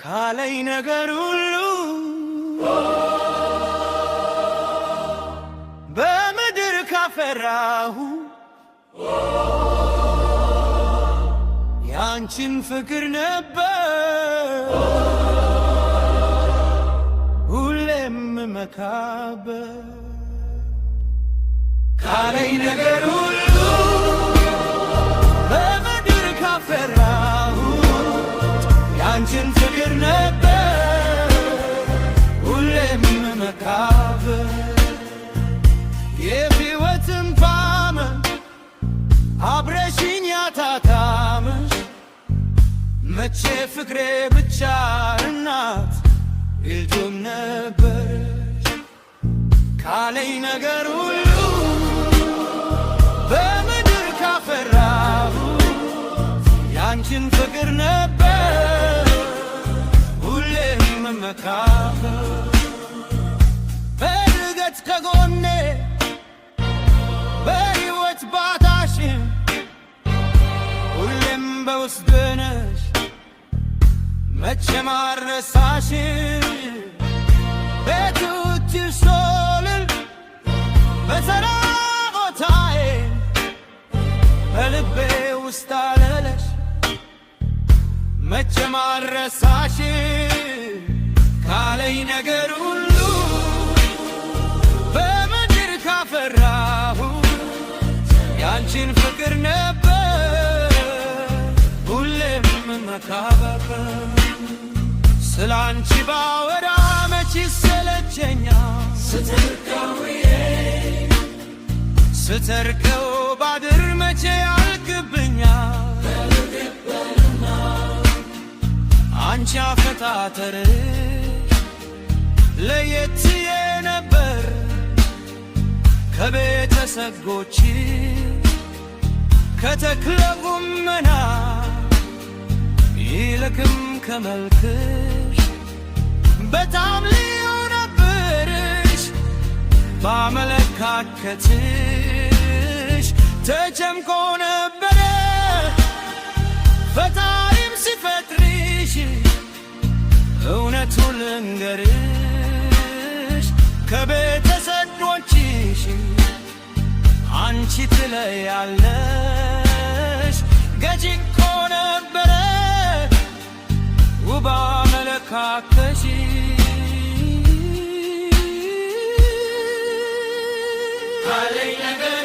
ካለኝ ነገር ሁሉ በምድር ካፈራሁ ያንቺን ፍቅር ነበር ሁሌም መካበት ካለኝ ነገር ሁሉ በምድር ካፈራሁ ያንቺን ፍቅር ነበር ሁሌም መካበት የሕይወትን ፓመን አብረሽኝ ያታታመሽ መቼ ፍቅሬ ብቻ እናት ይልቱም ነበረሽ ካለኝ ነገር ሁሉ በምድር ካፈራሁ ያንቺን ፍቅር ነበር ሁሌም መካበት በድገት ከጎኔ በሕይወት ባታሽን ሁሌም በውስጤ ነሽ መቼም አልረሳሽም ቤትሽ ሶልል በተራ ቦታዬ በልቤ ውስጥ አለለሽ መቼም አልረሳሽም ካለኝ ነገር ሁሉ በምድር ካፈራሁ ያንቺን ፍቅር ነበር ሁሌም መካበት ስላንቺ ባወራ መች ይሰለቸኛል ስተርከው ባድር መቼ ያልቅብኛል አንቺ አፈጣጠርሽ ለየት ነበር ከቤተሰቦች ከተክለ ቁመና ይልቅም ከመልክሽ በጣም ልዩ ነበርሽ ባመለካከትሽ ተጨምቆ ነበረ ፈጣሪም ሲፈጥርሽ እውነቱን ልንገርሽ ከቤተሰቦችሽ አንቺ ትለያለሽ ገጂ እኮ ነበረ ውብ አመለካከትሽ ካለኝ ነገር